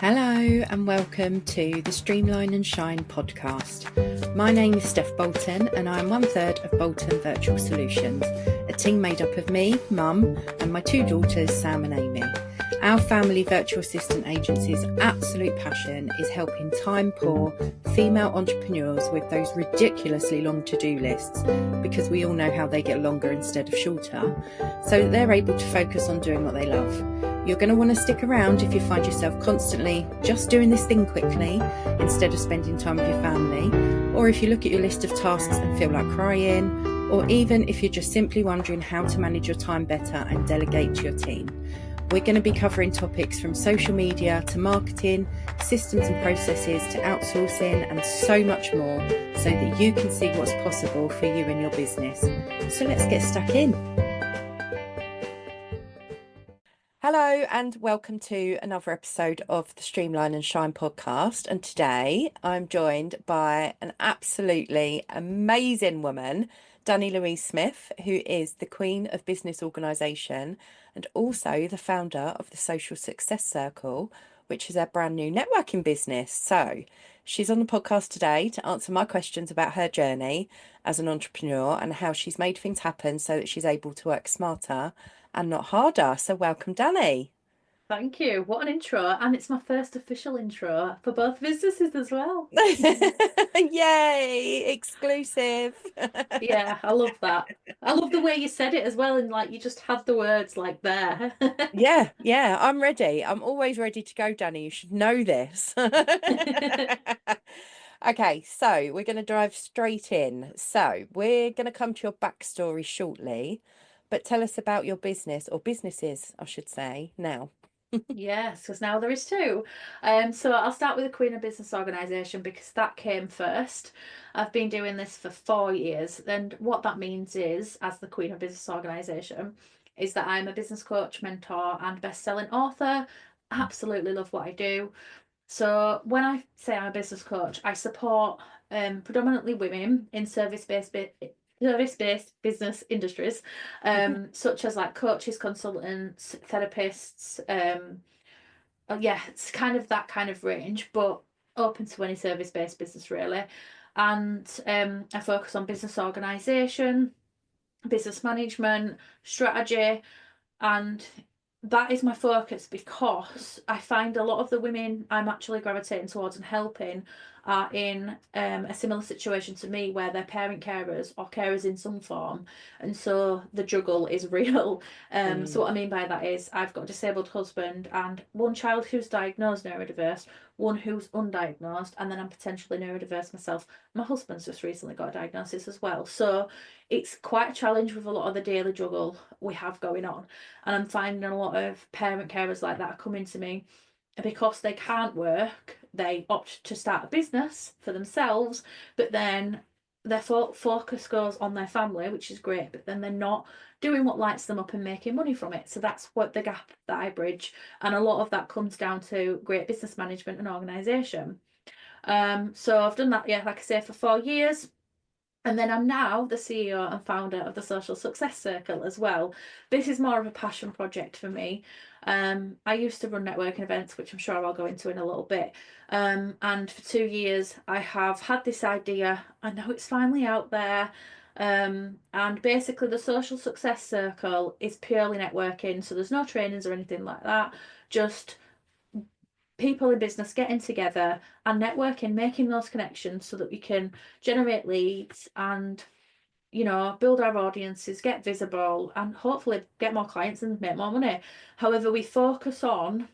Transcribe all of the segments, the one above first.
Hello and welcome to the Streamline and Shine podcast. My name is Steff Bolton and I'm one third of Bolton Virtual Solutions, a team made up of me, Mum, and my two daughters, Sam and Amy. Our family virtual assistant agency's absolute passion is helping time-poor female entrepreneurs with those ridiculously long to-do lists, because we all know how they get longer instead of shorter, so that they're able to focus on doing what they love. You're going to want to stick around if you find yourself constantly just doing this thing quickly instead of spending time with your family, or if you look at your list of tasks and feel like crying, or even if you're just simply wondering how to manage your time better and delegate to your team. We're going to be covering topics from social media to marketing, systems and processes to outsourcing and so much more, so that you can see what's possible for you and your business. So let's get stuck in. Hello and welcome to another episode of the Streamline and Shine podcast. And today I'm joined by an absolutely amazing woman, Dani Louise Smith, who is the Queen of Business Organisation and also the founder of the Social Success Circle, which is a brand new networking business. So she's on the podcast today to answer my questions about her journey as an entrepreneur and how she's made things happen so that she's able to work smarter and not harder. So welcome, Dani. Thank you. What an intro. And it's my first official intro for both businesses as well. Yay, exclusive. Yeah, I love that. I love the way you said it as well, and like you just had the words like there. Yeah, I'm ready. I'm always ready to go, Dani. You should know this. Okay, so we're going to dive straight in. So we're going to come to your backstory shortly, but tell us about your business or businesses, I should say, now. Yes, because now there is two. So I'll start with the Queen of Business Organisation because that came first. I've been doing this for 4 years, and what that means is, as the Queen of Business Organisation, is that I'm a business coach, mentor, and best-selling author. Absolutely love what I do. So when I say I'm a business coach, I support predominantly women in service-based business industries, such as like coaches, consultants, therapists. Yeah, it's kind of that kind of range, but open to any service-based business really. And I focus on business organisation, business management, strategy, and that is my focus because I find a lot of the women I'm actually gravitating towards and helping are in a similar situation to me where they're parent carers or carers in some form, and so the juggle is real. So what I mean by that is I've got a disabled husband and one child who's diagnosed neurodiverse, one who's undiagnosed, and then I'm potentially neurodiverse myself. My husband's just recently got a diagnosis as well, so it's quite a challenge with a lot of the daily juggle we have going on. And I'm finding a lot of parent carers like that are coming to me because they can't work, they opt to start a business for themselves, but then their focus goes on their family, which is great, but then they're not doing what lights them up and making money from it. So that's what the gap that I bridge. And a lot of that comes down to great business management and organisation. So I've done that, yeah, like I say, for 4 years. And then I'm now the CEO and founder of the Social Success Circle as well. This is more of a passion project for me. I used to run networking events, which I'm sure I'll go into in a little bit. And for 2 years, I have had this idea. I know it's finally out there. And basically, the Social Success Circle is purely networking. So there's no trainings or anything like that. Just people in business getting together and networking, making those connections so that we can generate leads and, you know, build our audiences, get visible, and hopefully get more clients and make more money. However, we focus on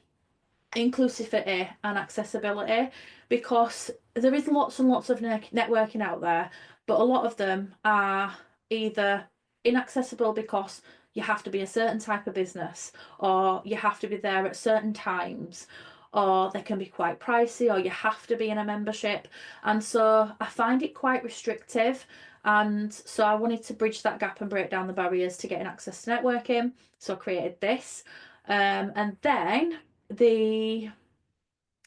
inclusivity and accessibility because there is lots and lots of networking out there, but a lot of them are either inaccessible because you have to be a certain type of business or you have to be there at certain times, or they can be quite pricey, or you have to be in a membership. And so I find it quite restrictive. And so I wanted to bridge that gap and break down the barriers to getting access to networking. So I created this. And then the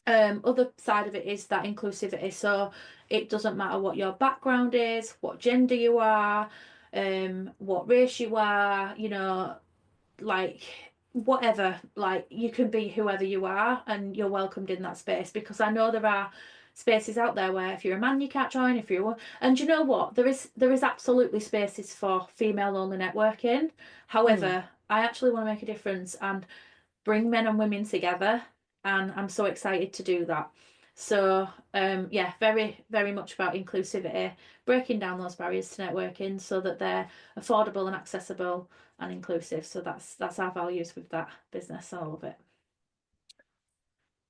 other side of it is that inclusivity. So it doesn't matter what your background is, what gender you are, what race you are, you know, like whatever, like you can be whoever you are and you're welcomed in that space, because I know there are spaces out there where if you're a man you can't join, if you're and you know what, there is absolutely spaces for female only networking. Mm. However, I actually want to make a difference and bring men and women together, and I'm so excited to do that. So yeah, very very much about inclusivity, breaking down those barriers to networking so that they're affordable and accessible and inclusive. So that's our values with that business. I love it.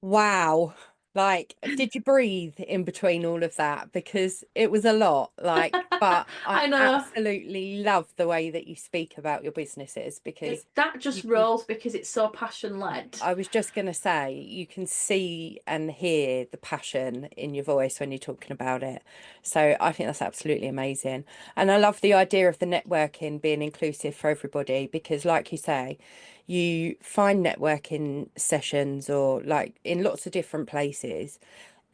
Wow. Like, did you breathe in between all of that? Because it was a lot, like, but I I know. absolutely love the way that you speak about your businesses because That you just can, rolls because it's so passion led. I was just going to say, you can see and hear the passion in your voice when you're talking about it. So I think that's absolutely amazing. And I love the idea of the networking being inclusive for everybody because, like you say, you find networking sessions or like in lots of different places,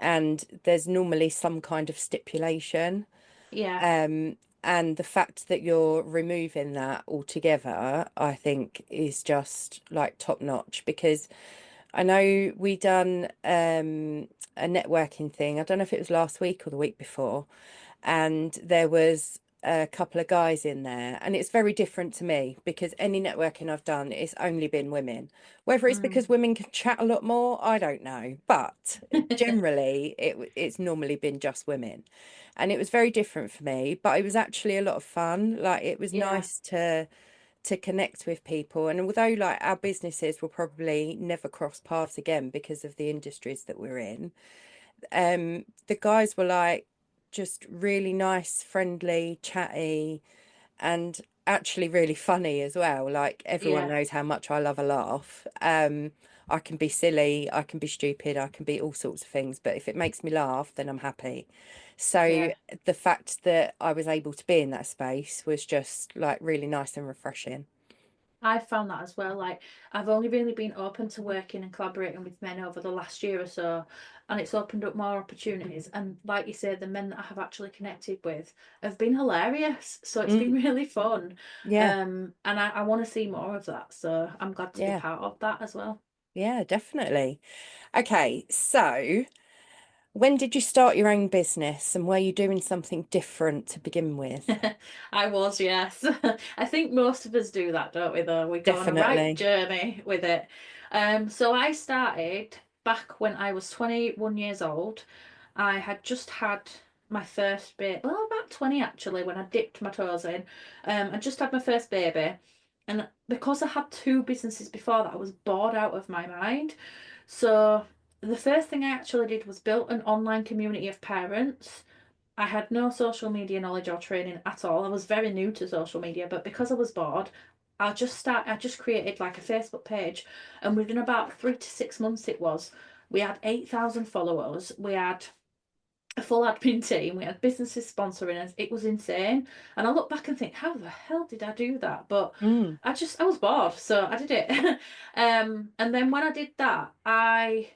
and there's normally some kind of stipulation. Yeah, And the fact that you're removing that altogether, I think, is just like top notch because I know we done a networking thing. I don't know if it was last week or the week before, and there was a couple of guys in there, and it's very different to me because any networking I've done, it's only been women. Whether it's mm. because women can chat a lot more, I don't know, but generally it's normally been just women, and it was very different for me. But it was actually a lot of fun. Like it was Yeah, nice to connect with people. And although like our businesses will probably never cross paths again because of the industries that we're in, the guys were like just really nice, friendly, chatty, and actually really funny as well. Like everyone yeah, knows how much I love a laugh. I can be silly, I can be stupid, I can be all sorts of things, but if it makes me laugh, then I'm happy. So yeah. the fact that I was able to be in that space was just like really nice and refreshing. I've found that as well. Like, I've only really been open to working and collaborating with men over the last year or so, and it's opened up more opportunities. And like you say, the men that I have actually connected with have been hilarious. So it's been Mm, really fun. yeah, And I want to see more of that. So I'm glad to be yeah, part of that as well. yeah, definitely. Okay, so when did you start your own business and were you doing something different to begin with? I was, yes. I think most of us do that, don't we, though? We go on a right Definitely. journey with it. So I started back when I was 21 years old. I had just had my first baby, well, about 20 actually, when I dipped my toes in. I just had my first baby. And because I had two businesses before that, I was bored out of my mind. So the first thing I actually did was built an online community of parents. I had no social media knowledge or training at all. I was very new to social media, but because I was bored, I just created like a Facebook page, and within about 3 to 6 months we had 8,000 followers. We had a full admin team. We had businesses sponsoring us. It was insane. And I look back and think, how the hell did I do that? But Mm, I was bored, so I did it. And then when I did that, I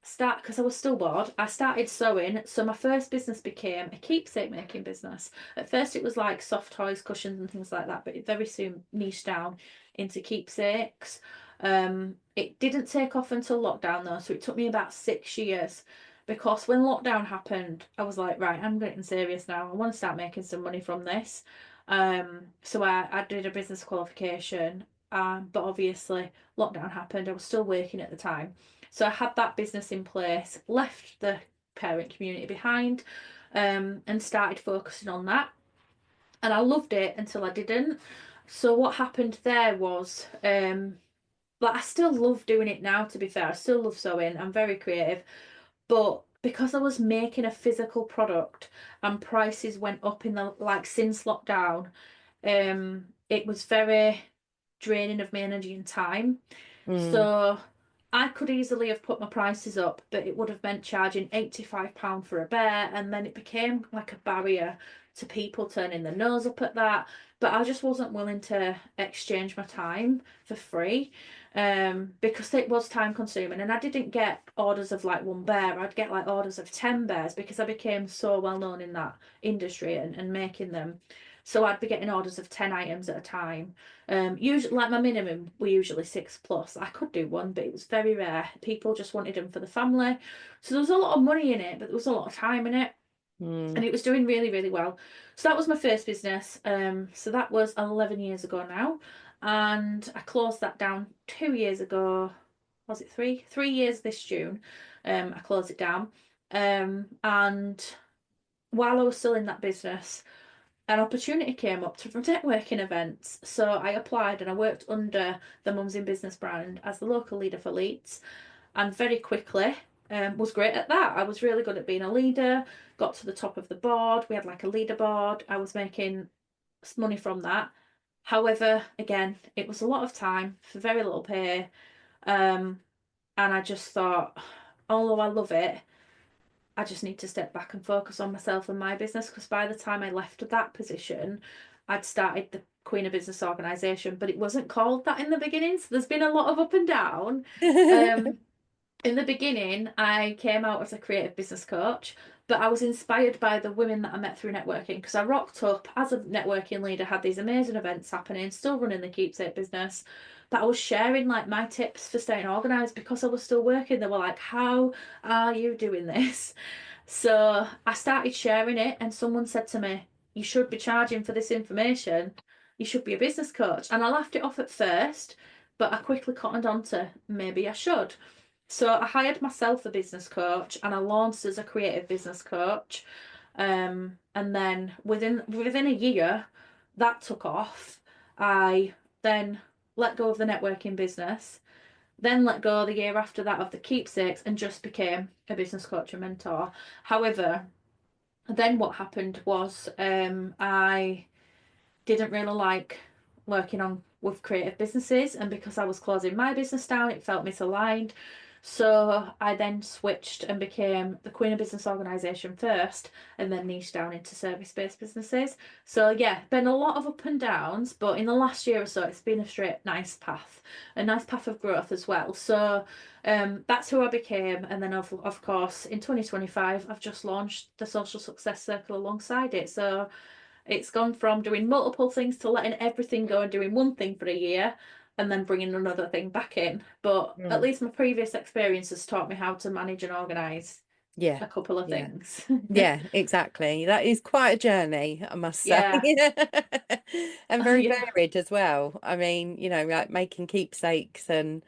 start because I was still bored. I started sewing, so my first business became a keepsake making business. At first, it was like soft toys, cushions, and things like that, but it very soon niched down into keepsakes. It didn't take off until lockdown though, so it took me about 6 years. Because when lockdown happened, I was like, right, I'm getting serious now. I want to start making some money from this. So I did a business qualification, but obviously lockdown happened. I was still working at the time. So I had that business in place, left the parent community behind, and started focusing on that. And I loved it until I didn't. So what happened there was, like I still love doing it now, to be fair. I still love sewing. I'm very creative. But because I was making a physical product and prices went up in the like since lockdown, it was very draining of my energy and time. mm, So I could easily have put my prices up, but it would have meant charging £85 for a bear, and then it became like a barrier to people turning their nose up at that. But I just wasn't willing to exchange my time for free, because it was time consuming, and I didn't get orders of like one bear. I'd get like orders of 10 bears because I became so well known in that industry and making them. So I'd be getting orders of 10 items at a time. Usually, like my minimum were usually 6 plus. I could do one, but it was very rare. People just wanted them for the family. So there was a lot of money in it, but there was a lot of time in it. And Mm. it was doing really, really well. So that was my first business. So that was 11 years ago now. And I closed that down 2 years ago. Was it three? 3 years this June. I closed it down. And while I was still in that business, an opportunity came up from networking events. So I applied and I worked under the Mums in Business brand as the local leader for Leeds, and very quickly was great at that. I was really good at being a leader, got to the top of the board. We had like a leaderboard. I was making money from that. However, again, it was a lot of time for very little pay. Um, and I just thought, although I love it, I just need to step back and focus on myself and my business, because by the time I left that position, I'd started the Queen of Business organisation, but it wasn't called that in the beginning. So there's been a lot of up and down. Um, in the beginning, I came out as a creative business coach, but I was inspired by the women that I met through networking, because I rocked up as a networking leader, had these amazing events happening, still running the keepsake business. But I was sharing like my tips for staying organised because I was still working. They were like, "How are you doing this?" So I started sharing it, and someone said to me, "You should be charging for this information. You should be a business coach." And I laughed it off at first, but I quickly cottoned on to maybe I should. So I hired myself a business coach and I launched as a creative business coach. And then within a year, that took off. I then let go of the networking business, then let go the year after that of the keepsakes, and just became a business coach and mentor. However, then what happened was I didn't really like working on with creative businesses, and because I was closing my business down, it felt misaligned. So I then switched and became the Queen of Business organisation first, and then niched down into service-based businesses. So yeah, been a lot of up and downs, but in the last year or so, it's been a straight a nice path of growth as well. So that's who I became, and then of course in 2025, I've just launched the Social Success Circle alongside it. So it's gone from doing multiple things to letting everything go and doing one thing for a year and then bringing another thing back in. But at Mm. least my previous experience has taught me how to manage and organise Yeah, a couple of yeah. things. Yeah, exactly. That is quite a journey, I must say. Yeah. And very Yeah. varied as well. I mean, like making keepsakes and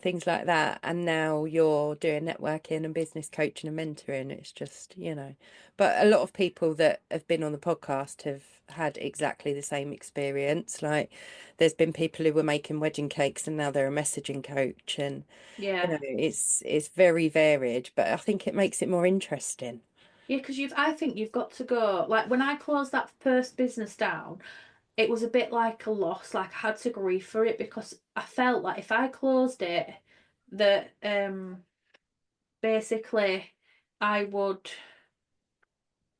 things like that. And now you're doing networking and business coaching and mentoring. It's just, But a lot of people that have been on the podcast have had exactly the same experience. Like there's been people who were making wedding cakes and now they're a messaging coach, and Yeah. it's very varied, but I think it makes it more interesting. Yeah, because I think you've got to go. Like when I closed that first business down, it was a bit like a loss. Like I had to grieve for it because I felt like if I closed it, that basically I would,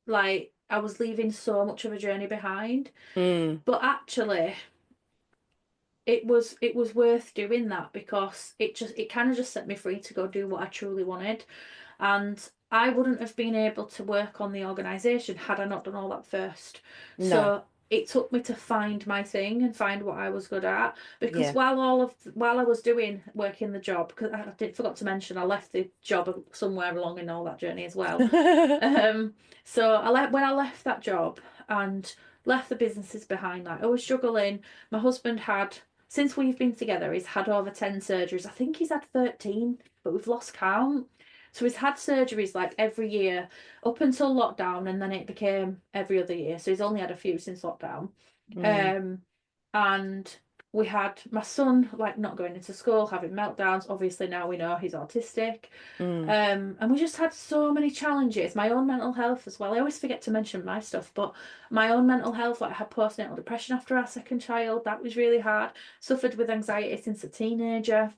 like, I was leaving so much of a journey behind. Mm, But actually, it was worth doing that because it kind of just set me free to go do what I truly wanted. And I wouldn't have been able to work on the organisation had I not done all that first. no, So it took me to find my thing and find what I was good at. Because yeah. while I was doing working the job, because I did forgot to mention I left the job somewhere along in all that journey as well. Um, so when I left that job and left the businesses behind, like I was struggling. My husband had, since we've been together, he's had over 10 surgeries. I think he's had 13, but we've lost count. So he's had surgeries like every year up until lockdown, and then it became every other year. So he's only had a few since lockdown. Mm, Um, and we had my son like not going into school, having meltdowns. Obviously now we know he's autistic. mm, And we just had so many challenges. My own mental health as well. I always forget to mention my stuff, but my own mental health, like I had postnatal depression after our second child. That was really hard. Suffered with anxiety since a teenager.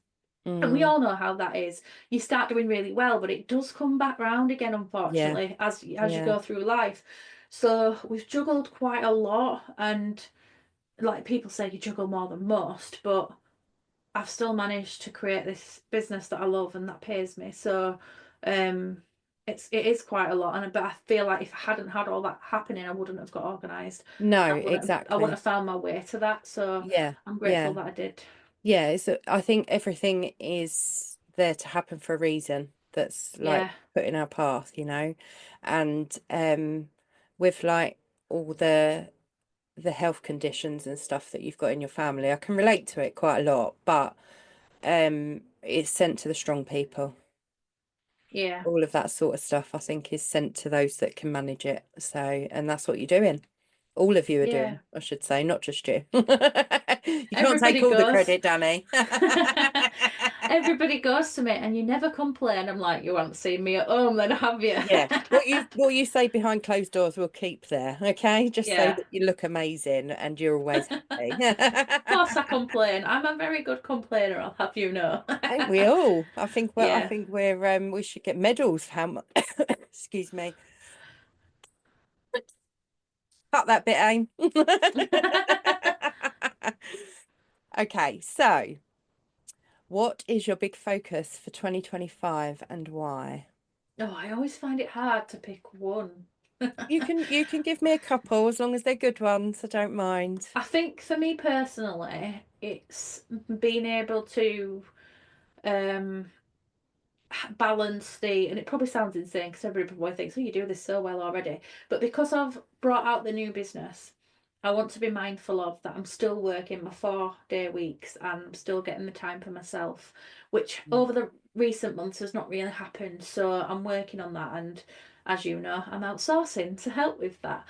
And we mm. all know how that is. You start doing really well, but it does come back round again, Yeah, unfortunately, as you yeah. go through life. So we've juggled quite a lot, and like people say, you juggle more than most, but I've still managed to create this business that I love and that pays me. So, um, it is quite a lot, and but I feel like if I hadn't had all that happening, I wouldn't have got organised, No, and I wouldn't exactly. have found my way to that. So Yeah, I'm grateful yeah. that I did. Yeah, I think everything is there to happen for a reason that's like Yeah, put in our path, you know. And with like all the health conditions and stuff that you've got in your family, I can relate to it quite a lot, but it's sent to the strong people. yeah, All of that sort of stuff, I think, is sent to those that can manage it. So, and that's what you're doing. All of you are yeah. doing, I should say, not just you. You can't take Everybody all the goes. credit, Danny. Everybody goes to me, and you never complain. I'm like, you haven't seen me at home, then have you? Yeah, what you say behind closed doors we'll keep there, okay? Just so Yeah. that you look amazing and you're always happy. Of course I complain. I'm a very good complainer, I'll have you know. Ain't we all? I think I Yeah. think we should get medals for how much excuse me. Cut that bit, Aim. Okay, so what is your big focus for 2025 and why? Oh, I always find it hard to pick one. You can give me a couple as long as they're good ones. I don't mind. I think for me personally, it's being able to um balance and it probably sounds insane because everybody thinks, oh, you do this so well already. But because I've brought out the new business, I want to be mindful of that I'm still working my 4-day weeks and I'm still getting the time for myself, which Mm. over the recent months has not really happened. So I'm working on that, and as you know, I'm outsourcing to help with that.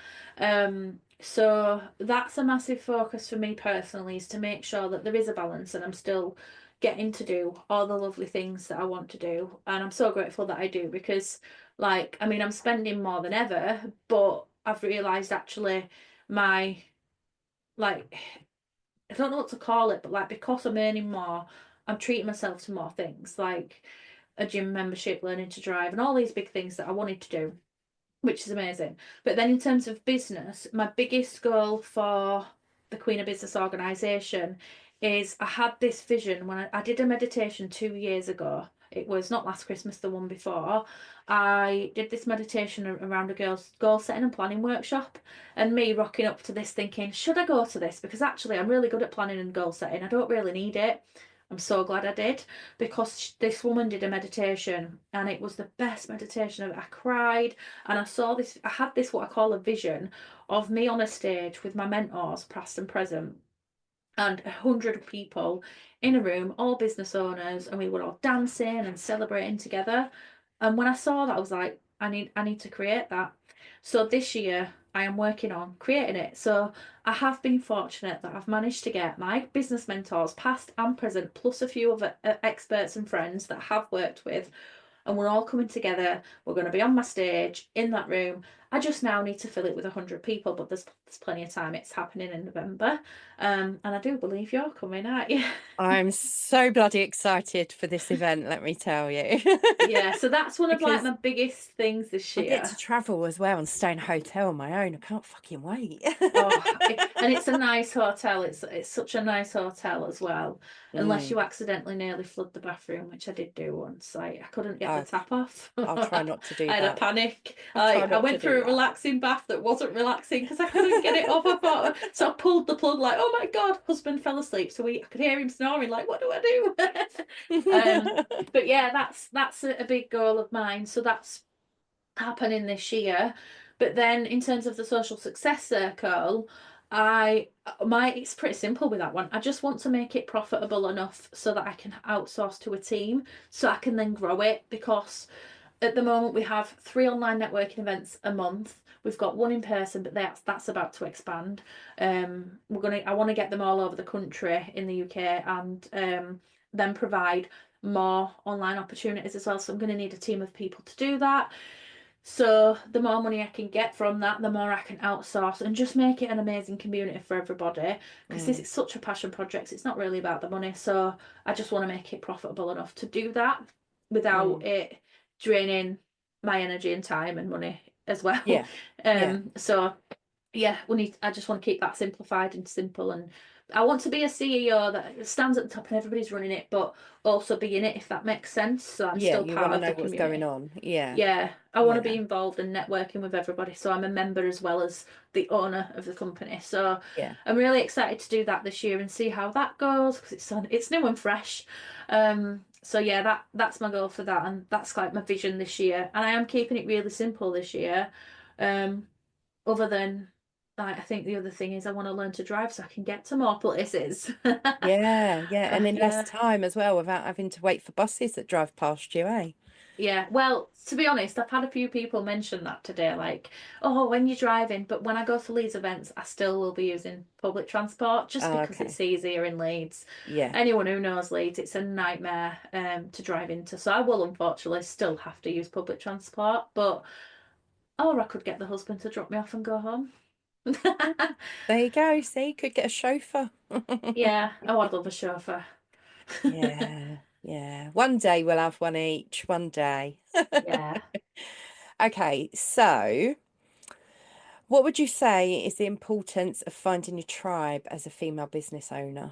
So that's a massive focus for me personally, is to make sure that there is a balance and I'm still getting to do all the lovely things that I want to do. And I'm so grateful that I do, because, like, I mean, I'm spending more than ever, but I've realised actually my, like, I don't know what to call it, but like, because I'm earning more, I'm treating myself to more things, like a gym membership, learning to drive, and all these big things that I wanted to do, which is amazing. But then in terms of business, my biggest goal for the Queen of Business organisation is, I had this vision when I did a meditation 2 years ago. It was not last Christmas, the one before. I did this meditation around a girl's goal setting and planning workshop, and me rocking up to this thinking, should I go to this? Because actually, I'm really good at planning and goal setting. I don't really need it. I'm so glad I did, because this woman did a meditation and it was the best meditation. I cried, and I had this, what I call a vision of me on a stage with my mentors, past and present, and 100 people in a room, all business owners, and we were all dancing and celebrating together. And when I saw that, I was like, I need to create that. So this year I am working on creating it. So I have been fortunate that I've managed to get my business mentors, past and present, plus a few other experts and friends that I have worked with, and we're all coming together. We're going to be on my stage in that room. I just now need to fill it with 100 people, but there's plenty of time. It's happening in November, and I do believe you're coming, aren't you? I'm so bloody excited for this event, let me tell you. Yeah, so that's one of like Because my biggest things this I get to year. travel as well and stay in a hotel on my own. I can't fucking wait. Oh, and it's a nice hotel. It's such a nice hotel as well. Unless Mm. you accidentally nearly flood the bathroom, which I did do once. I couldn't get the Oh, tap off. I'll try I not to do had a that. panic. I'll try I not to went do through a that. relaxing bath that wasn't relaxing because I couldn't get it off. I thought, so I pulled the plug, like, oh my God, husband fell asleep. So I could hear him snoring, like, what do I do? But yeah, that's a big goal of mine. So that's happening this year. But then in terms of the social success circle, it's pretty simple with that one. I just want to make it profitable enough so that I can outsource to a team, so I can then grow it, because at the moment we have 3 online networking events a month. We've got one in person, but that's about to expand. I want to get them all over the country in the UK, and then provide more online opportunities as well. So I'm going to need a team of people to do that. So the more money I can get from that, the more I can outsource and just make it an amazing community for everybody. Because this Mm, is such a passion project, it's not really about the money. So I just want to make it profitable enough to do that without mm. it draining my energy and time and money as well. Yeah, yeah. So yeah, I just want to keep that simplified and simple, and I want to be a CEO that stands at the top and everybody's running it, but also be in it, if that makes sense. So I'm Yeah, still you want part to of know the what's going community. on. Yeah, Yeah, I want to be yeah, involved in networking with everybody. So I'm a member as well as the owner of the company. So yeah. I'm really excited to do that this year and see how that goes because it's new and fresh. So yeah, that's my goal for that, and that's like my vision this year. And I am keeping it really simple this year. Um, other than like, I think the other thing is I want to learn to drive so I can get to more places. Yeah, yeah, and in less Yeah. time as well without having to wait for buses that drive past you, eh? Yeah, well, to be honest, I've had a few people mention that today, like, oh, when you're driving, but when I go to Leeds events, I still will be using public transport just Oh, because okay. it's easier in Leeds. Yeah. Anyone who knows Leeds, it's a nightmare to drive into. So I will unfortunately still have to use public transport, but or I could get the husband to drop me off and go home. There you go. See, could get a chauffeur. Yeah, oh, I'd love a chauffeur. Yeah, yeah. One day we'll have one each, one day. Yeah. Okay, so what would you say is the importance of finding your tribe as a female business owner?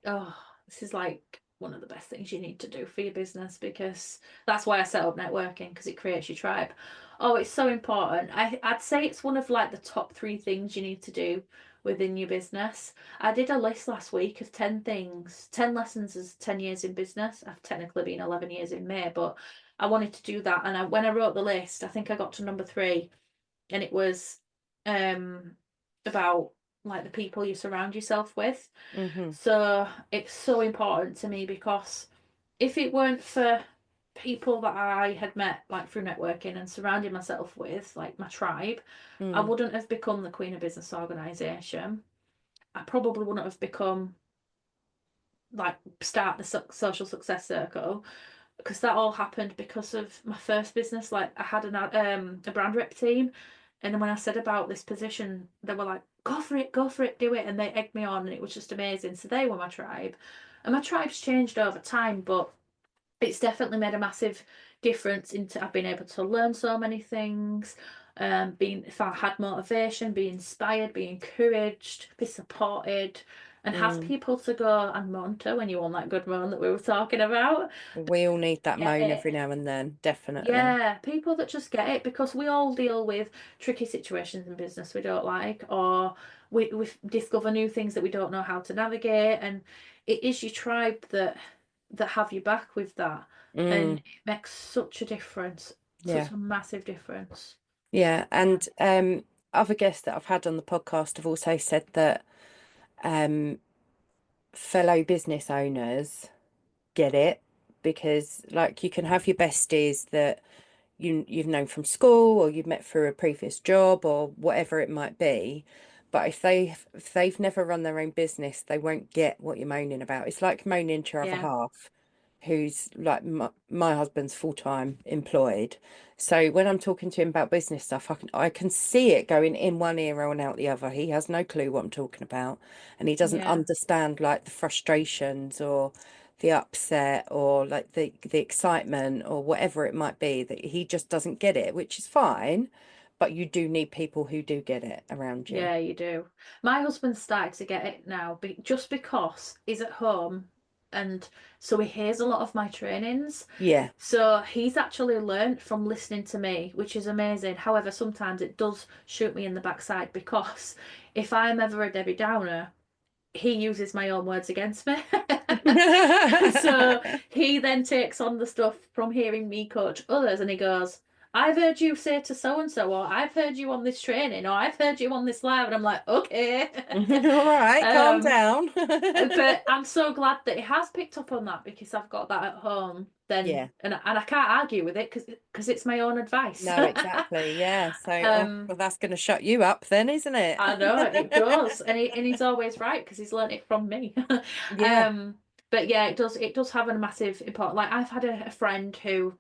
Oh, this is like one of the best things you need to do for your business because that's why I set up networking because it creates your tribe. Oh, it's so important. I'd say it's one of like the top three things you need to do within your business. I did a list last week of 10 things, 10 lessons as 10 years in business. I've technically been 11 years in May, but I wanted to do that. And when I wrote the list, I think I got to number three and it was um about like the people you surround yourself with. Hmm. So it's so important to me because if it weren't for people that I had met like through networking and surrounding myself with, like my tribe, I Mm, wouldn't have become the Queen of Business Organisation. I probably wouldn't have become like start the social success circle because that all happened because of my first business. Like I had a brand rep team, and then when I said about this position, they were like, go for it, do it," and they egged me on, and it was just amazing. So they were my tribe, and my tribe's changed over time, but it's definitely made a massive difference into I've been able to learn so many things. Being if I had motivation, be inspired, be encouraged, be supported, and have mm. people to go and moan to when you want that good moan that we were talking about. We all need that Get moan it. every now and then, definitely. Yeah, people that just get it because we all deal with tricky situations in business we don't like, or we discover new things that we don't know how to navigate, and it is your tribe that have you back with that, and Mm, it makes such a difference, yeah. such a massive difference. Yeah. Yeah, And other guests that I've had on the podcast have also said that um fellow business owners get it because like you can have your besties that you've known from school or you've met through a previous job or whatever it might be. But if they've never run their own business, they won't get what you're moaning about. It's like moaning to your other yeah, half, who's like my husband's full-time employed. So when I'm talking to him about business stuff, I can see it going in one ear and out the other. He has no clue what I'm talking about, and he doesn't yeah, understand like the frustrations or the upset or like the excitement or whatever it might be, that he just doesn't get it, which is fine, but you do need people who do get it around you. yeah. You do. My husband's started to get it now, just because he's at home, and so he hears a lot of my trainings. Yeah. So he's actually learnt from listening to me, which is amazing. However, sometimes it does shoot me in the backside because if I'm ever a Debbie Downer, he uses my own words against me. So he then takes on the stuff from hearing me coach others and he goes, "I've heard you say to so and so, or I've heard you on this training, or I've heard you on this live." And I'm like, okay. All right, calm um, down. but I'm so glad that he has picked up on that because I've got that at home. Then Yeah. and I can't argue with it because it's my own advice. No, exactly. Yeah. So, oh, um, well, that's going to shut you up then, isn't it? I know it does, and he's always right because he's learnt it from me. Yeah. um, but yeah, it does have a massive impact. Like I've had a friend who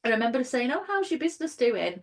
I remember saying, "Oh, how's your business doing?"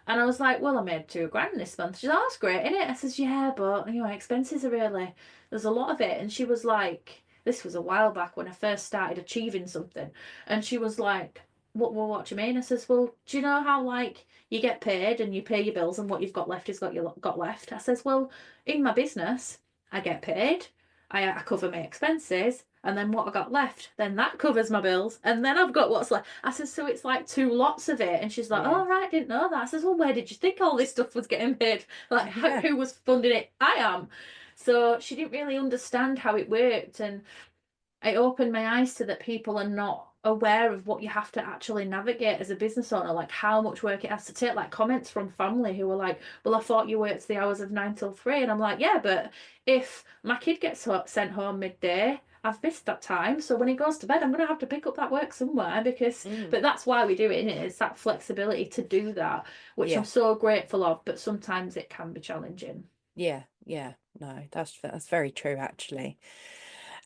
And I was like, "Well, I made 2 grand this month." She's like, "Oh, that's great, isn't it?" I says, "Yeah, but expenses are really there's a lot of it." And she was like, "This was a while back when I first started achieving something," and she was like, what do you mean?" I says, "Well, do you know how like you get paid and you pay your bills and what you've got left is got left?" I says, "Well, in my business, I get paid." I cover my expenses, and then what I got left, then that covers my bills, and then I've got what's left. I said, so it's like two lots of it. And she's like, Yeah. oh, right, didn't know that. I says, well, where did you think all this stuff was getting paid? Like, Yeah. who was funding it? I am. So she didn't really understand how it worked, and it opened my eyes to that people are not aware of what you have to actually navigate as a business owner, like how much work it has to take. Like comments from family who were like, well, I thought you worked the hours of 9 till 3. And I'm like, yeah, but if my kid gets sent home midday, I've missed that time. So when he goes to bed, I'm going to have to pick up that work somewhere because, Mm. but that's why we do it, innit? It's that flexibility to do that, which I'm Yeah. so grateful of, but sometimes it can be challenging. Yeah. Yeah. No, that's very true, actually.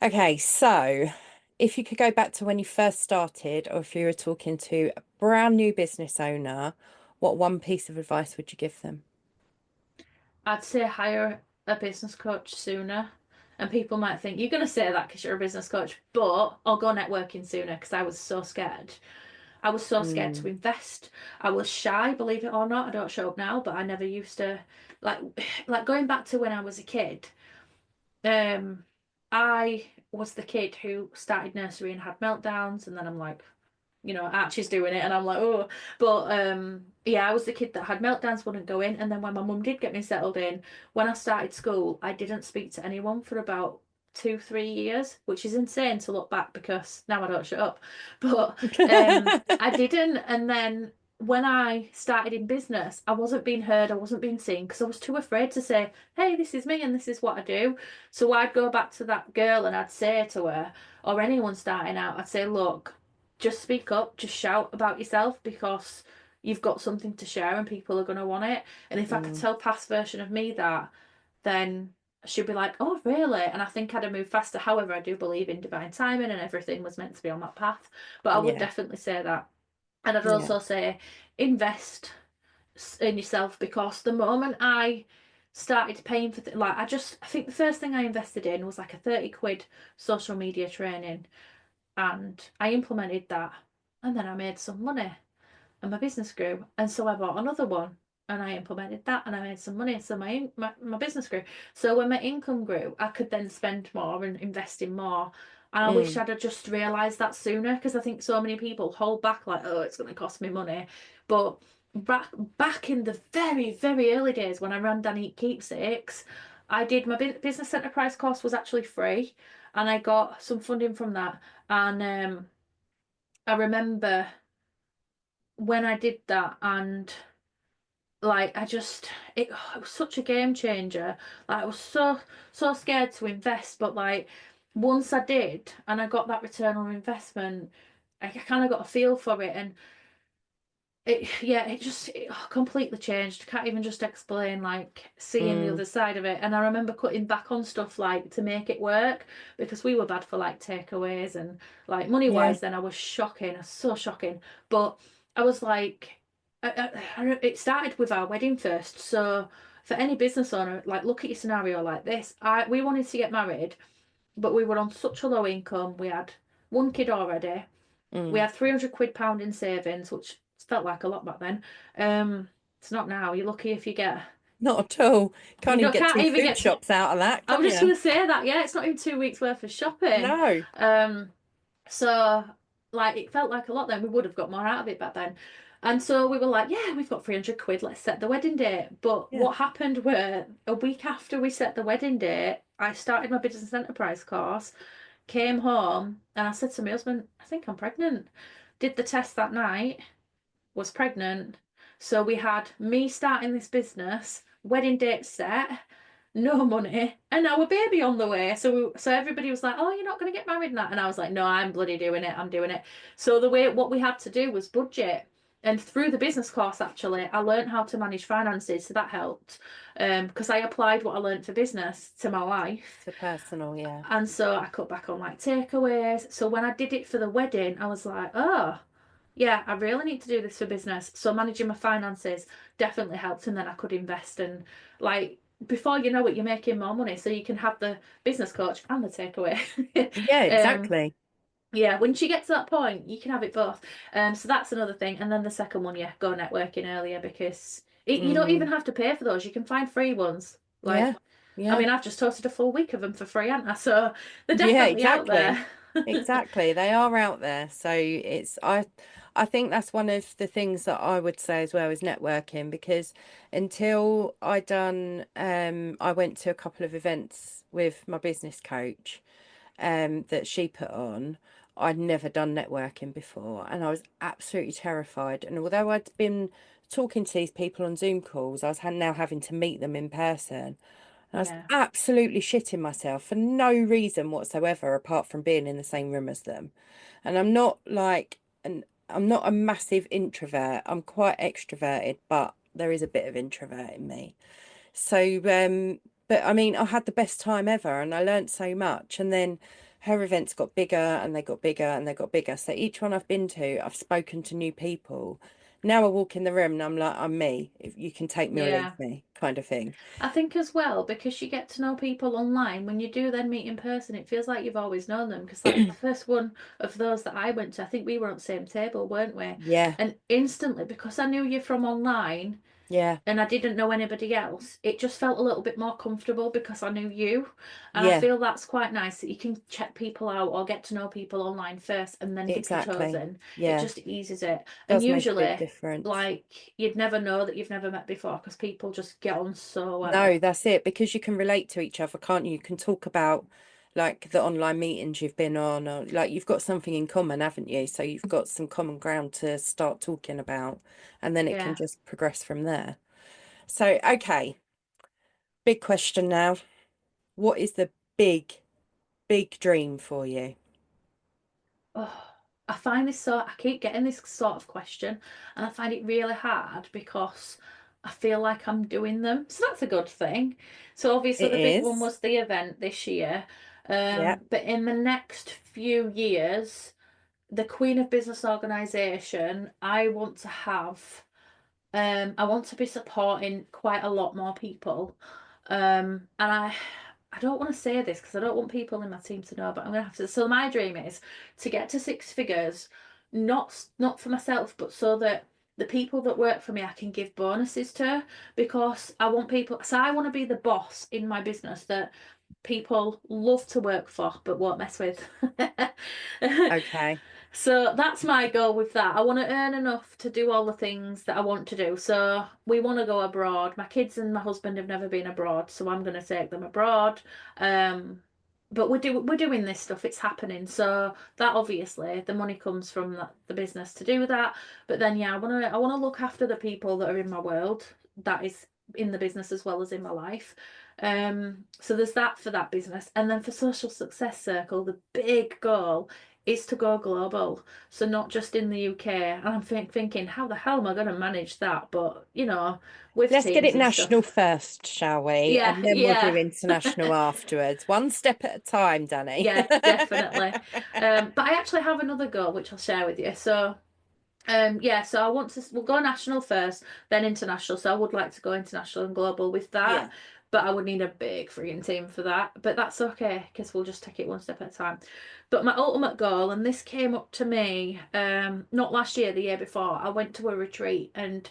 Okay, so if you could go back to when you first started, or if you were talking to a brand new business owner, what one piece of advice would you give them? I'd say hire a business coach sooner. And people might think you're going to say that because you're a business coach, but I'll go networking sooner because I was so scared. I was so scared to Mm. invest. I was shy, believe it or not. I don't show up now, but I never used to like like going back to when I was a kid. Um, I was the kid who started nursery and had meltdowns, and then I'm like, Archie's doing it, and I'm like, oh. But yeah, I was the kid that had meltdowns, wouldn't go in, and then when my mum did get me settled in, when I started school, I didn't speak to anyone for about 2, 3 years, which is insane to look back because now I don't shut up. But I didn't, and then when I started in business, I wasn't being heard, I wasn't being seen because I was too afraid to say, hey, this is me and this is what I do. So I'd go back to that girl and I'd say to her, or anyone starting out, I'd say, look, just speak up, just shout about yourself because you've got something to share and people are going to want it. And if I could Mm. tell past version of me that, then she'd be like, oh, really? And I think I'd have moved faster. However, I do believe in divine timing and everything was meant to be on that path. But I would Yeah. definitely say that. And I'd Yeah. also say invest in yourself because the moment I started paying for like I think the first thing I invested in was like a 30 quid social media training and I implemented that, and then I made some money, and my business grew, and so I bought another one, and I implemented that, and I made some money, so my business grew. So when my income grew, I could then spend more and invest in more. And I wish Mm. I'd have just realised that sooner because I think so many people hold back like, oh, it's going to cost me money. But back in the very, very early days when I ran Dani Keepsakes, I did my business enterprise course was actually free, and I got some funding from that. And I remember when I did that, and like it was such a game changer. Like I was so scared to invest, but like once I did, and I got that return on investment, I kind of got a feel for it, and it completely changed. Can't even just explain like seeing the Mm. other side of it. And I remember cutting back on stuff like to make it work because we were bad for like takeaways and like money Yeah. wise. Then I was shocking, so shocking. But I was like, it started with our wedding first. So for any business owner, like look at your scenario like this. We wanted to get married, but we were on such a low income. We had one kid already. We Mm. had 300 quid pound in savings, which felt like a lot back then. It's not now. You're lucky if you get. Not at all. You Can't even don't get can't two even food get to. shops out of that, I can was just you? gonna say that. Yeah, it's not even 2 weeks worth of shopping. No. Um, so like it felt like a lot then. We would have got more out of it back then. And so we were like, yeah, we've got 300 quid. Let's set the wedding date. But Yeah. what happened were a week after we set the wedding date, I started my business enterprise course, came home, and I said to my husband, I think I'm pregnant. Did the test that night, was pregnant. So we had me starting this business, wedding date set, no money, and our baby on the way. So everybody was like, "Oh, you're not going to get married and that," and I was like, "No, I'm bloody doing it. I'm doing it." So what we had to do was budget. And through the business course, actually, I learned how to manage finances, so that helped. Because I applied what I learned for business to my life. To personal, yeah. And so I cut back on like takeaways. So when I did it for the wedding, I was like, oh, yeah, I really need to do this for business. So managing my finances definitely helped, and then I could invest and like before you know it, you're making more money, so you can have the business coach and the takeaway. Yeah, um, exactly. yeah, once you get to that point, you can have it both. So that's another thing. And then the second one, yeah, go networking earlier because you don't even Mm. have to pay for those. You can find free ones. Like Yeah. I Yeah. mean, I've just hosted a full week of them for free, haven't I? So they're Yeah, definitely out exactly. there. Exactly. They are out there. So I think that's one of the things that I would say as well is networking because until I went to a couple of events with my business coach that she put on. I'd never done networking before and I was absolutely terrified. And although I'd been talking to these people on Zoom calls, I was now having to meet them in person. I was Yeah, absolutely shitting myself for no reason whatsoever apart from being in the same room as them. And I'm not a massive introvert. I'm quite extroverted, but there is a bit of introvert in me. So, but I mean, I had the best time ever and I learnt so much. And then her events got bigger and they got bigger and they got bigger. So each one I've been to, I've spoken to new people. Now I walk in the room and I'm like, I'm me. If you can take me or leave yeah. me, kind of thing. I think as well, because you get to know people online, when you do then meet in person, it feels like you've always known them. Because like the first one of those that I went to, I think we were on the same table, weren't we? Yeah, And instantly, because I knew you from online, yeah, and I didn't know anybody else, it just felt a little bit more comfortable because I knew you. And I yeah, feel that's quite nice that you can check people out or get to know people online first and then dip your toes exactly. in. It Yeah, just eases it. And does make a big usually, difference. like, you'd never know that you've never met before because people just get on so No, well. that's it, because you can relate to each other, can't you? You can talk about like the online meetings you've been on, or like you've got something in common, haven't you? So you've got some common ground to start talking about, and then it can Yeah. just progress from there. So, okay, big question now. What is the big dream for you? Oh, I find this so, I keep getting this sort of question, and I find it really hard because I feel like I'm doing them. So that's a good thing. So obviously It the big one is. was the event this year. Yeah. But in the next few years, the Queen of Business Organisation, I want to be supporting quite a lot more people. And I don't want to say this because I don't want people in my team to know, but I'm gonna have to. So my dream is to get to six figures, not for myself, but so that the people that work for me I can give bonuses to because I want people. So I want to be the boss in my business that people love to work for but won't mess with. Okay. So that's my goal with that. I want to earn enough to do all the things that I want to do. So we want to go abroad. My kids and my husband have never been abroad, so I'm going to take them abroad. Um, but we're doing this stuff. It's happening. So that obviously the money comes from the business to do that. But then yeah, I want to look after the people that are in my world. That is in the business as well as in my life. So there's that for that business, and then for Social Success Circle, the big goal is to go global. So not just in the UK. And I'm thinking, how the hell am I going to manage that? But with Let's get teams it and national stuff. first, shall we? Yeah, And then we'll do yeah, international afterwards. One step at a time, Danny. yeah, definitely. But I actually have another goal which I'll share with you. So yeah, so I want to, we'll go national first, then international. So I would like to go international and global with that, Yeah. but I would need a big freaking team for that. But that's okay because we'll just take it one step at a time. But my ultimate goal, and this came up to me, not last year, the year before, I went to a retreat and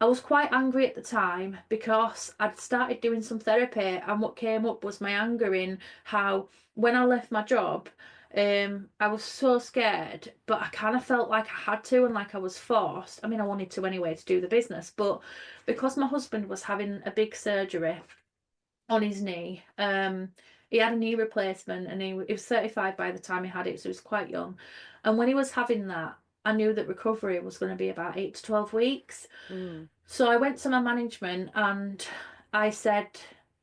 I was quite angry at the time because I'd started doing some therapy, and what came up was my anger in how when I left my job, I was so scared, but I kind of felt like I had to and like I was forced. I mean, I wanted to anyway to do the business, but because my husband was having a big surgery on his knee, he had a knee replacement and he was 35 by the time he had it, so he was quite young. And when he was having that, I knew that recovery was going to be about 8 to 12 weeks. Mm. So I went to my management and I said,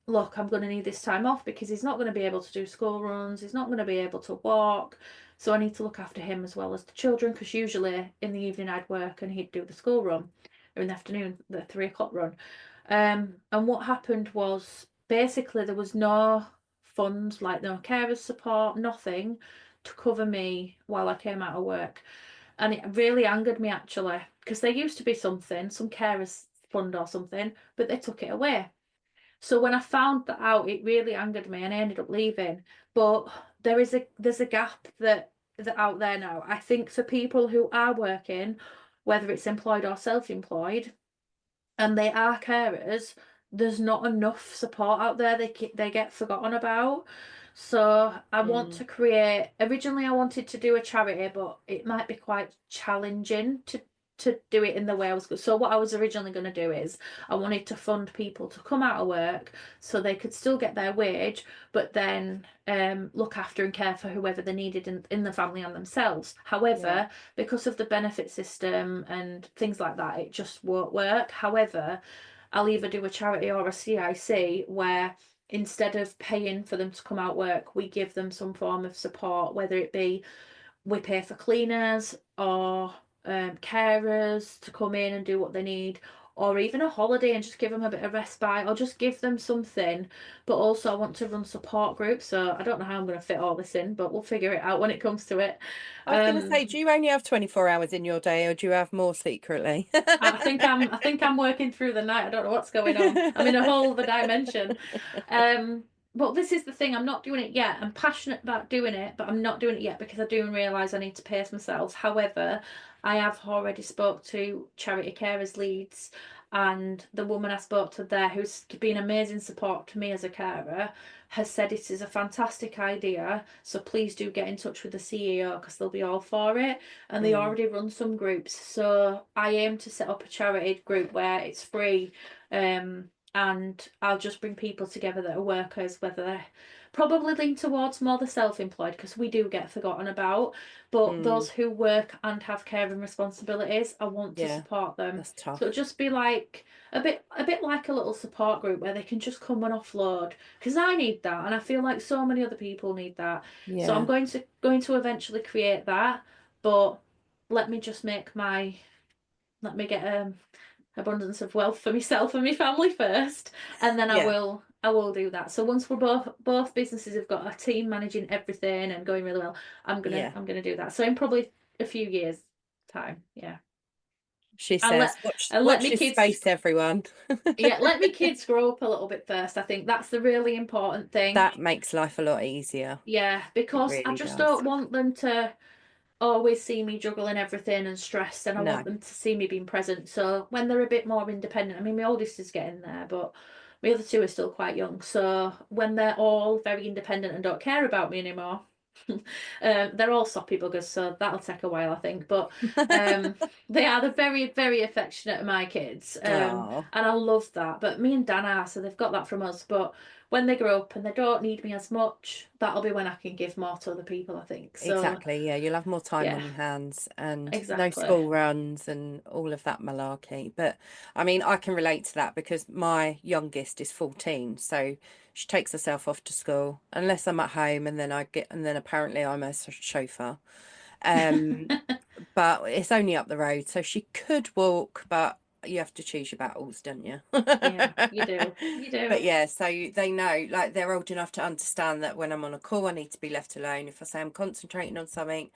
look, I'm going to need this time off because he's not going to be able to do school runs, he's not going to be able to walk. So I need to look after him as well as the children because usually in the evening I'd work and he'd do the school run, or in the afternoon, the 3 o'clock run. And what happened was basically there was no funds, like no carers support, nothing to cover me while I came out of work. And it really angered me actually, because there used to be something, some carers fund or something, but they took it away. So when I found that out, it really angered me and I ended up leaving. But there's a gap that out there now. I think for people who are working, whether it's employed or self-employed, and they are carers, there's not enough support out there. They get forgotten about. So I want Mm. to create. Originally, I wanted to do a charity, but it might be quite challenging to do it in the way I was. So what I was originally going to do is I wanted to fund people to come out of work so they could still get their wage, but then look after and care for whoever they needed in the family and themselves. Yeah. However, because of the benefit system and things like that, it just won't work. However, I'll either do a charity or a CIC where instead of paying for them to come out work, we give them some form of support, whether it be we pay for cleaners or carers to come in and do what they need, or even a holiday and just give them a bit of respite, or just give them something. But also, I want to run support groups, so I don't know how I'm going to fit all this in, but we'll figure it out when it comes to it. I was going to Um, say, do you only have 24 hours in your day or do you have more secretly? I think I'm working through the night. I don't know what's going on. I'm in a whole other dimension. Um, but this is the thing. I'm not doing it yet. I'm passionate about doing it, but I'm not doing it yet because I do realise I need to pace myself. However, I have already spoke to charity carers leads, and the woman I spoke to there, who's been amazing support to me as a carer, has said it is a fantastic idea. So please do get in touch with the CEO because they'll be all for it, and they Mm. already run some groups. So I aim to set up a charity group where it's free, and I'll just bring people together that are workers, whether they're probably lean towards more the self-employed because we do get forgotten about, but Mm. those who work and have caring responsibilities, I want to Yeah, support them. that's So it'll tough. just be like a bit like a little support group where they can just come and offload because I need that and I feel like so many other people need that. So I'm Yeah. going to eventually create that, but let me just let me get abundance of wealth for myself and my family first, and then I Yeah. will I will do that. So once we're both businesses have got a team managing everything and going really well, I'm gonna Yeah. I'm gonna do that. So in probably a few years time, yeah. She And let says, watch and let watch me this kids space, everyone. yeah, let me kids grow up a little bit first. I think that's the really important thing. That makes life a lot easier. Yeah, It because I really just does. don't want them to always see me juggling everything and stressed, and I want No. them to see me being present. So when they're a bit more independent, I mean, my oldest is getting there, but my other two are still quite young. So when they're all very independent and don't care about me anymore, they're all soppy buggers, so that'll take a while, I think. But um, they're very, very affectionate to my kids, Oh, and I love that. But me and Dan are, so they've got that from us. But when they grow up and they don't need me as much, that'll be when I can give more to other people, I think. So exactly. Yeah, you'll have more time yeah, on your hands and no exactly. school runs and all of that malarkey. But I mean, I can relate to that because my youngest is 14, so she takes herself off to school unless I'm at home and then and then apparently I'm a chauffeur. Um, but it's only up the road, so she could walk, but you have to choose your battles, don't you? Yeah, you do. You But do. yeah, so they know, like they're old enough to understand that when I'm on a call, I need to be left alone. If I say I'm concentrating on something,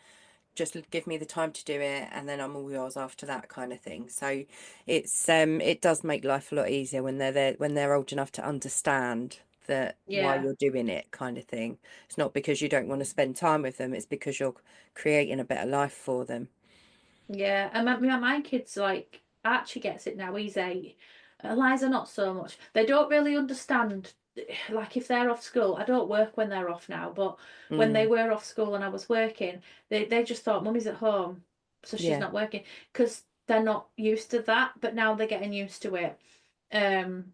just give me the time to do it, and then I'm all yours after that kind of thing. So it does make life a lot easier when they're there, when they're old enough to understand that why Yeah. you're doing it kind of thing. It's not because you don't want to spend time with them, it's because you're creating a better life for them. Yeah. And my kid's like Archie gets it now. He's 8. Eliza not so much. They don't really understand like if they're off school. I don't work when they're off now, but when they Mm, were off school and I was working, they just thought Mummy's at home, so she's yeah, not working because they're not used to that, but now they're getting used to it.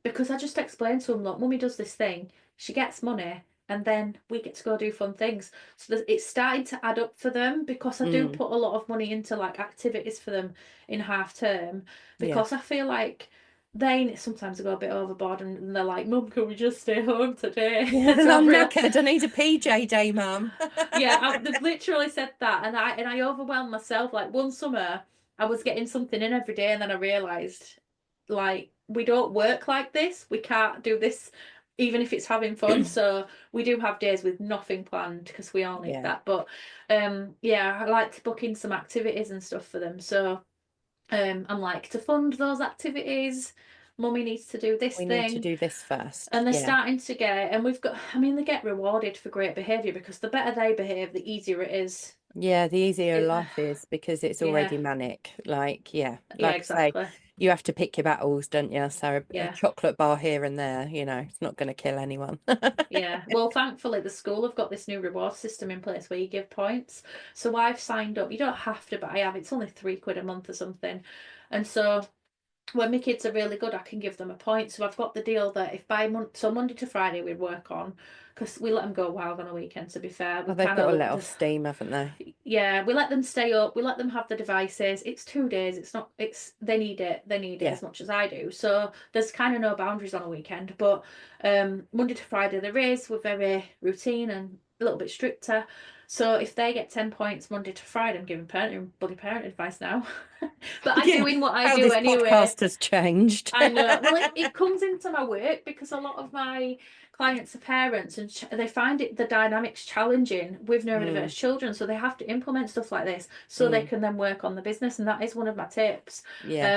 Because I just explained to him, look, Mummy does this thing, she gets money, and then we get to go do fun things. So it's starting to add up for them because I do mm, put a lot of money into like activities for them in half term yeah. because I feel like they sometimes go a bit overboard and they're like, Mum, can we just stay home today? Yeah, then So I've I'm real knackered. I need a PJ day, Mum. yeah, they've literally said that, and I overwhelmed myself. Like one summer, I was getting something in every day, and then I realised, like, we don't work like this. We can't do this, even if it's having fun. So we do have days with nothing planned because we all need Yeah, that. But yeah, I like to book in some activities and stuff for them. So I'm like to fund those activities. Mummy needs to do this we need to thing. do this first. And they're Yeah, starting to get, and we've got, I mean, they get rewarded for great behaviour because the better they behave, the easier it is. Yeah, the easier It, life is because it's yeah, already manic. Like, yeah, yeah, like I say, exactly. you have to pick your battles, don't you? So a Yeah. chocolate bar here and there, it's not going to kill anyone. Yeah, well, thankfully, the school have got this new reward system in place where you give points. So I've signed up. You don't have to, but I have. It's only £3 a month or something. And so when my kids are really good, I can give them a point. So I've got the deal that if so Monday to Friday we work on, because we let them go wild on a weekend, to be fair. We Oh, they've kind got to of, let off steam, haven't they? yeah, we let them stay up, we let them have the devices. It's 2 days, it's not, they need it Yeah. as much as I do. So there's kind of no boundaries on a weekend. But Monday to Friday there is, we're very routine and a little bit stricter. So if they get 10 points Monday to Friday, I'm giving bloody parent advice now. But I'm Yeah. doing what I How do this anyway. podcast has changed. I know. Well, it comes into my work because a lot of my clients are parents and they find it the dynamics challenging with Mm, neurodiverse children. So they have to implement stuff like this so they mm, can then work on the business. And that is one of my tips. yeah.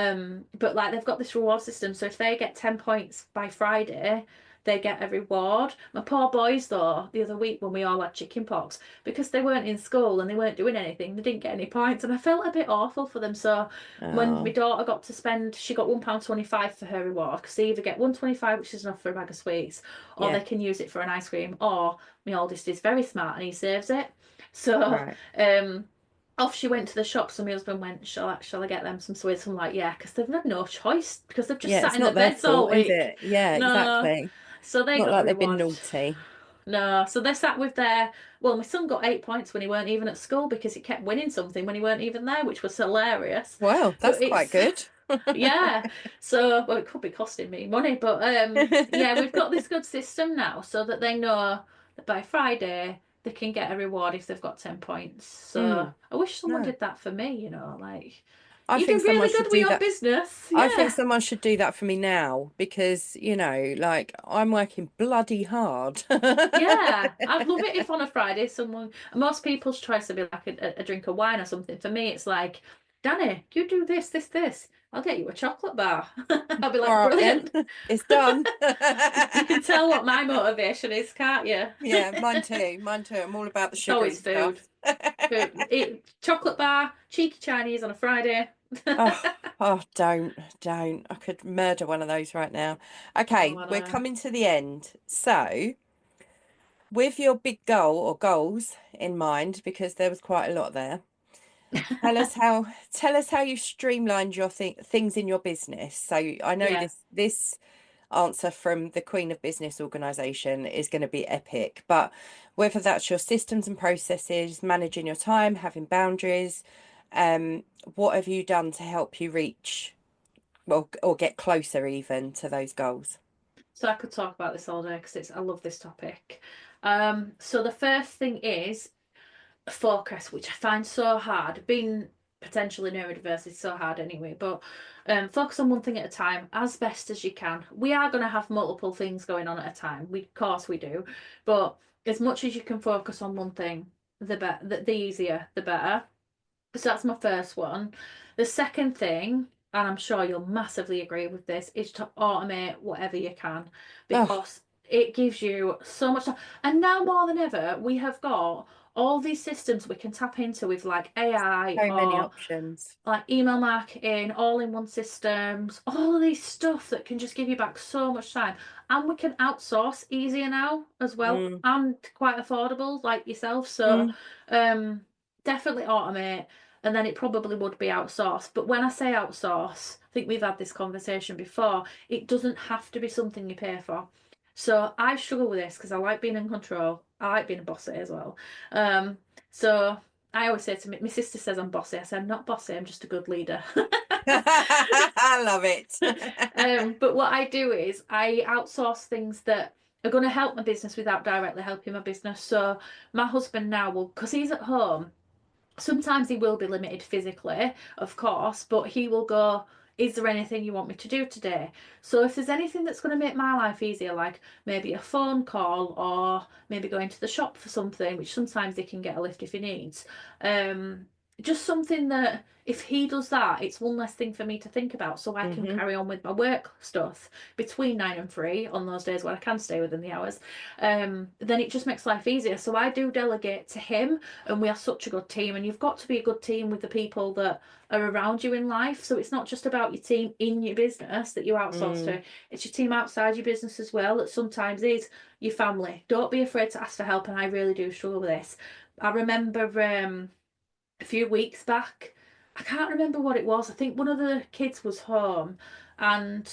But like they've got this reward system. So if they get 10 points by Friday, they get a reward. My poor boys, though, the other week when we all had chicken pox, because they weren't in school and they weren't doing anything, they didn't get any points. And I felt a bit awful for them. So when my Oh, daughter got to spend, she got £1.25 for her reward because they either get 1.25, which is enough for a bag of sweets, or yeah. they can use it for an ice cream. Or my oldest is very smart and he saves it. So Right. um, off she went to the shop. So my husband went, shall I get them some sweets? I'm like, yeah, because they've had no choice because they've just Yeah, sat it's in their not their beds all fault, is week. it? Yeah, No, exactly. so they Not got a like they've been reward. naughty. No, so they sat with their. Well, my son got 8 points when he weren't even at school because he kept winning something when he weren't even there, which was hilarious. Well, that's But quite it's good. yeah. So well, it could be costing me money, but yeah, we've got this good system now so that they know that by Friday they can get a reward if they've got 10 points. So Mm, I wish someone no. did that for me. Like I you think do someone really should good with do your that. business. I think Yeah. someone should do that for me now because, like I'm working bloody hard. Yeah, I'd love it if on a Friday someone, most people's choice would be like a drink of wine or something. For me, it's like, Danny, you do this, this, this. I'll get you a chocolate bar. I'll be All like, right then, brilliant. it's done. You can tell what my motivation is, can't you? Yeah, mine too. Mine too. I'm all about the It's sugar always and food. stuff. Food. Eat chocolate bar, cheeky Chinese on a Friday. Oh, oh, don't. I could murder one of those right now. Oh, Okay, I we're know. coming to the end. So, with your big goal or goals in mind, because there was quite a lot there, tell us how you streamlined your things in your business. So I know Yeah. this answer from the Queen of Business organization is going to be epic, but whether that's your systems and processes, managing your time, having boundaries, what have you done to help you reach, well, or get closer even to those goals? So I could talk about this all day because I love this topic. So the first thing is focus, which I find so hard. Being potentially neurodiverse is so hard anyway, but focus on one thing at a time as best as you can. We are going to have multiple things going on at a time. Of course we do, but as much as you can focus on one thing, the better, the easier, the better. So that's my first one. The second thing, and I'm sure you'll massively agree with this, is to automate whatever you can Oh, because it gives you so much time. And now more than ever, we have got all these systems we can tap into with like AI so many or options. like email marketing, all in one systems, all of these stuff that can just give you back so much time. And we can outsource easier now as well Mm, and quite affordable, like yourself. So mm, um definitely automate and then it probably would be outsourced. But when I say outsource, I think we've had this conversation before, it doesn't have to be something you pay for. So I struggle with this because I like being in control. I like being a bossy as well. So I always say to me, my sister says I'm bossy. I say I'm not bossy, I'm just a good leader. I love it. But what I do is I outsource things that are going to help my business without directly helping my business. So my husband now will, because he's at home, sometimes he will be limited physically, of course, but he will go, is there anything you want me to do today? So if there's anything that's going to make my life easier, like maybe a phone call or maybe going to the shop for something, which sometimes he can get a lift if he needs, um, just something that if he does that, it's one less thing for me to think about, so I can Hmm. carry on with my work stuff between 9 and 3 on those days when I can stay within the hours. Then it just makes life easier. So I do delegate to him, and we are such a good team. And you've got to be a good team with the people that are around you in life. So it's not just about your team in your business that you outsource Mm. to, it's your team outside your business as well, that sometimes is your family. Don't be afraid to ask for help, and I really do struggle with this. I remember a few weeks back. I can't remember what it was. I think one of the kids was home, and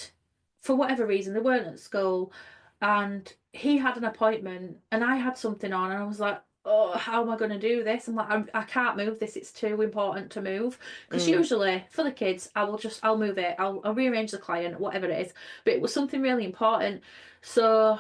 for whatever reason, they weren't at school, and he had an appointment, and I had something on, and I was like, oh, how am I going to do this? I'm like, I can't move this. It's too important to move. Because Mm. usually for the kids, I'll move it. I'll rearrange the client, whatever it is. But it was something really important. So,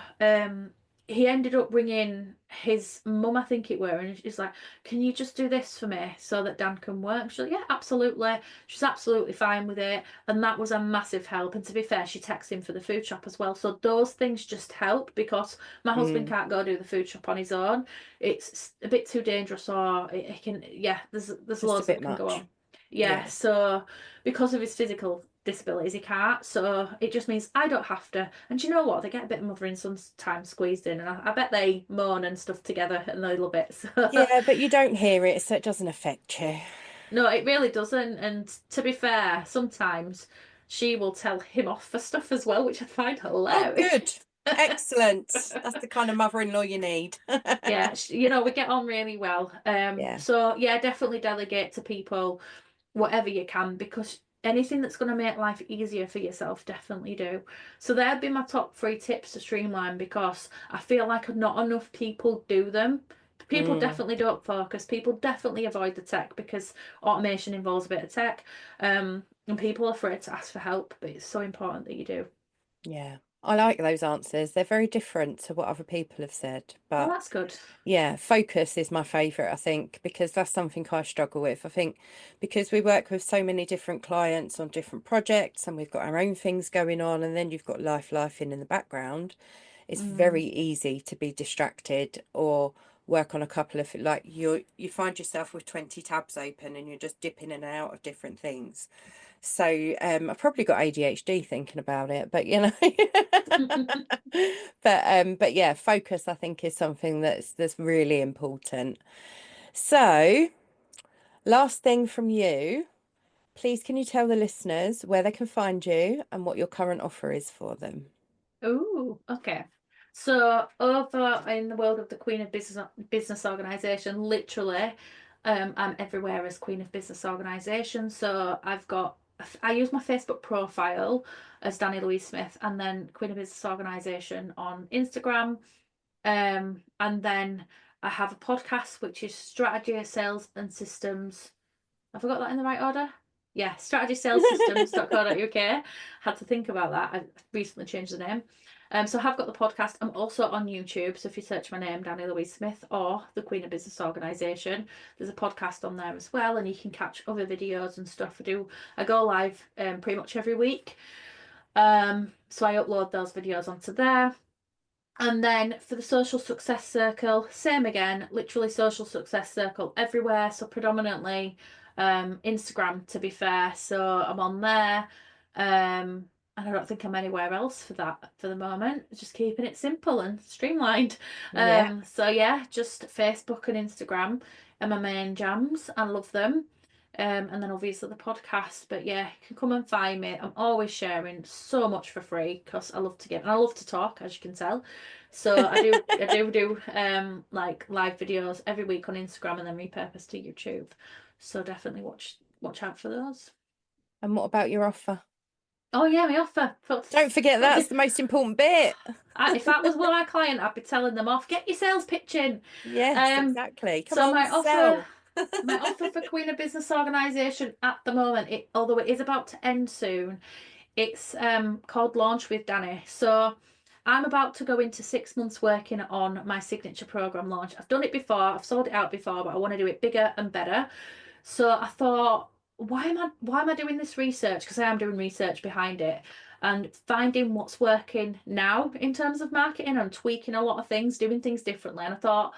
he ended up ringing his mum, I think it were, and she's like, can you just do this for me so that Dan can work? She's like, yeah, absolutely. She's absolutely fine with it. And that was a massive help. And to be fair, she texted him for the food shop as well. So those things just help because my husband Mm. can't go do the food shop on his own. It's a bit too dangerous, or it can, yeah, there's Just a loads that bit can go much. on. Yeah, Yeah. so because of his physical disabilities, he can't. So it just means I don't have to. And do you know what? They get a bit of mothering sometimes squeezed in, and I bet they moan and stuff together a little bit. So Yeah, but you don't hear it, so it doesn't affect you. no, it really doesn't. And to be fair, sometimes she will tell him off for stuff as well, which I find Oh, hilarious. good. Excellent. That's the kind of mother-in-law you need. Yeah, we get on really well. Yeah. So yeah, definitely delegate to people whatever you can, because anything that's going to make life easier for yourself, definitely do. So there'd be my top 3 tips to streamline, because I feel like not enough people do them. People Mm. definitely don't focus. People definitely avoid the tech because automation involves a bit of tech. And people are afraid to ask for help, but it's so important that you do. Yeah. I like those answers. They're very different to what other people have said. Oh, But that's good. yeah, focus is my favourite, I think, because that's something I struggle with. I think because we work with so many different clients on different projects and we've got our own things going on, and then you've got life in the background, it's Mm, very easy to be distracted or work on a couple of like you find yourself with 20 tabs open and you're just dipping in and out of different things. So I've probably got ADHD thinking about it, but you know. But yeah, focus I think is something that's really important. So, last thing from you, please can you tell the listeners where they can find you and what your current offer is for them? Ooh, okay. So over in the world of the Queen of Business Organization, literally, I'm everywhere as Queen of Business Organization. So I use my Facebook profile as Dani Louise Smith, and then Queen of Business Organization on Instagram. And then I have a podcast which is Strategy, Sales and Systems. Have I got that in the right order? Yeah, strategysalessystems.co.uk. Had to think about that. I recently changed the name. So I have got the podcast. I'm also on YouTube. So if you search my name, Dani Louise Smith, or the Queen of Business Organisation, there's a podcast on there as well, and you can catch other videos and stuff. I go live pretty much every week. So I upload those videos onto there. And then for the social success circle, same again, literally social success circle everywhere. So predominantly Instagram, to be fair. So I'm on there. And I don't think I'm anywhere else for that for the moment. Just keeping it simple and streamlined. Yeah. So yeah, just Facebook and Instagram are my main jams. I love them. And then obviously the podcast. But yeah, you can come and find me. I'm always sharing so much for free because I love to give and I love to talk, as you can tell. So I do like live videos every week on Instagram and then repurpose to YouTube. So definitely watch out for those. And what about your offer? Oh yeah, my offer. Don't forget that's the most important bit. If that was one of my client, I'd be telling them off. Get your sales pitch in. Yes, Um, exactly. Come so on, sell. my offer for Queen of Business Organisation at the moment, although it is about to end soon, it's called Launch with Dani. So I'm about to go into 6 months working on my signature program launch. I've done it before, I've sold it out before, but I want to do it bigger and better. So I thought, why am I doing this research? Because I am doing research behind it and finding what's working now in terms of marketing and tweaking a lot of things, doing things differently. And I thought,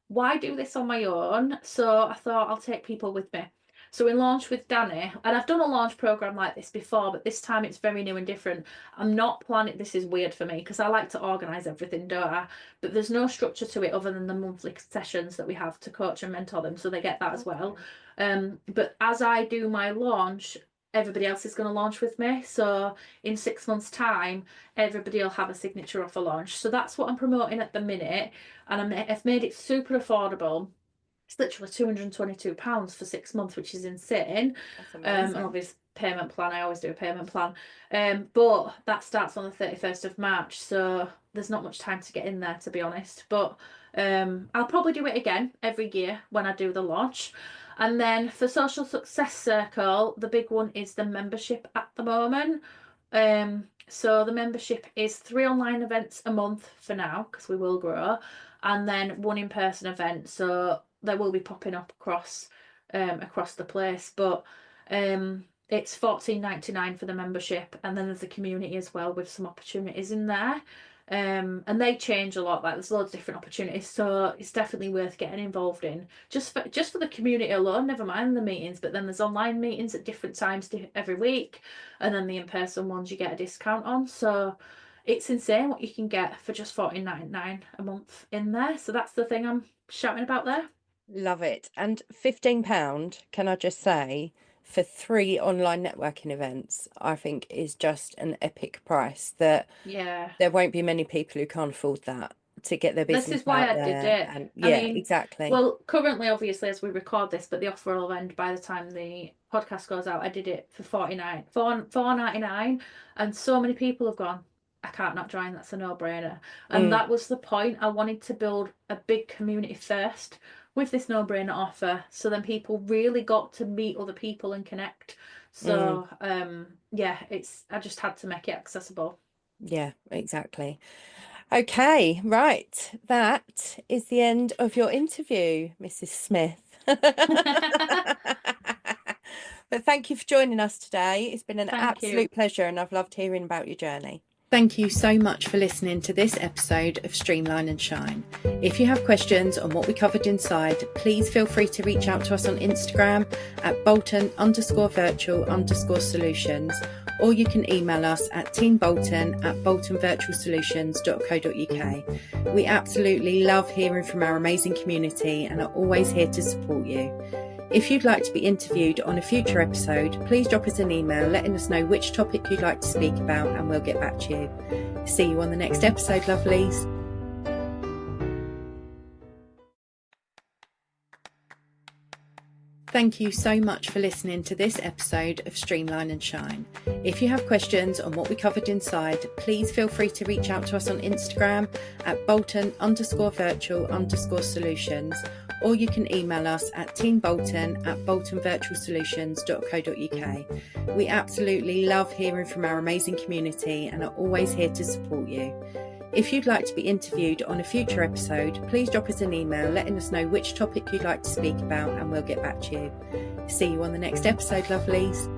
why do this on my own? So I thought I'll take people with me. So we launched with Dani, and I've done a launch program like this before, but this time it's very new and different. I'm not planning, this is weird for me because I like to organise everything, don't I? But there's no structure to it other than the monthly sessions that we have to coach and mentor them, so they get that as well. But as I do my launch, everybody else is going to launch with me. So in 6 months' time, everybody will have a signature offer launch. So that's what I'm promoting at the minute, and I've made it super affordable. It's literally £222 for 6 months, which is insane. That's amazing. And obviously payment plan, I always do a payment plan. But that starts on the 31st of March, so there's not much time to get in there, to be honest. But I'll probably do it again every year when I do the launch. And then for Social Success Circle, the big one is the membership at the moment. So the membership is 3 online events a month for now, because we will grow, and then 1 in-person event. So they will be popping up across the place, but it's £14.99 for the membership, and then there's a community as well with some opportunities in there. And they change a lot, like there's loads of different opportunities, so it's definitely worth getting involved in just for the community alone, never mind the meetings. But then there's online meetings at different times every week, and then the in-person ones you get a discount on. So it's insane what you can get for just £14.99 a month in there. So that's the thing I'm shouting about there. Love it. And £15, can I just say, for 3 online networking events, I think is just an epic price that there won't be many people who can't afford that to get their business. This is why out I did there. it. And I mean, exactly. Well, currently, obviously, as we record this, but the offer will end by the time the podcast goes out. I did it for £4.99, and so many people have gone, I can't not join, that's a no-brainer. And that was the point. I wanted to build a big community first with this no-brainer offer, so then people really got to meet other people and connect. So I just had to make it accessible. Yeah, exactly. Okay, right. That is the end of your interview, Mrs. Smith. But thank you for joining us today. It's been an absolute pleasure, and I've loved hearing about your journey. Thank you so much for listening to this episode of Streamline and Shine. If you have questions on what we covered inside, please feel free to reach out to us on Instagram at Bolton_virtual_solutions, or you can email us at teambolton@boltonvirtualsolutions.co.uk. We absolutely love hearing from our amazing community and are always here to support you. If you'd like to be interviewed on a future episode, please drop us an email letting us know which topic you'd like to speak about, and we'll get back to you. See you on the next episode, lovelies. Thank you so much for listening to this episode of Streamline and Shine. If you have questions on what we covered inside, please feel free to reach out to us on Instagram at Bolton_virtual_solutions, or you can email us at teambolton@boltonvirtualsolutions.co.uk. We absolutely love hearing from our amazing community and are always here to support you. If you'd like to be interviewed on a future episode, please drop us an email letting us know which topic you'd like to speak about, and we'll get back to you. See you on the next episode, lovelies.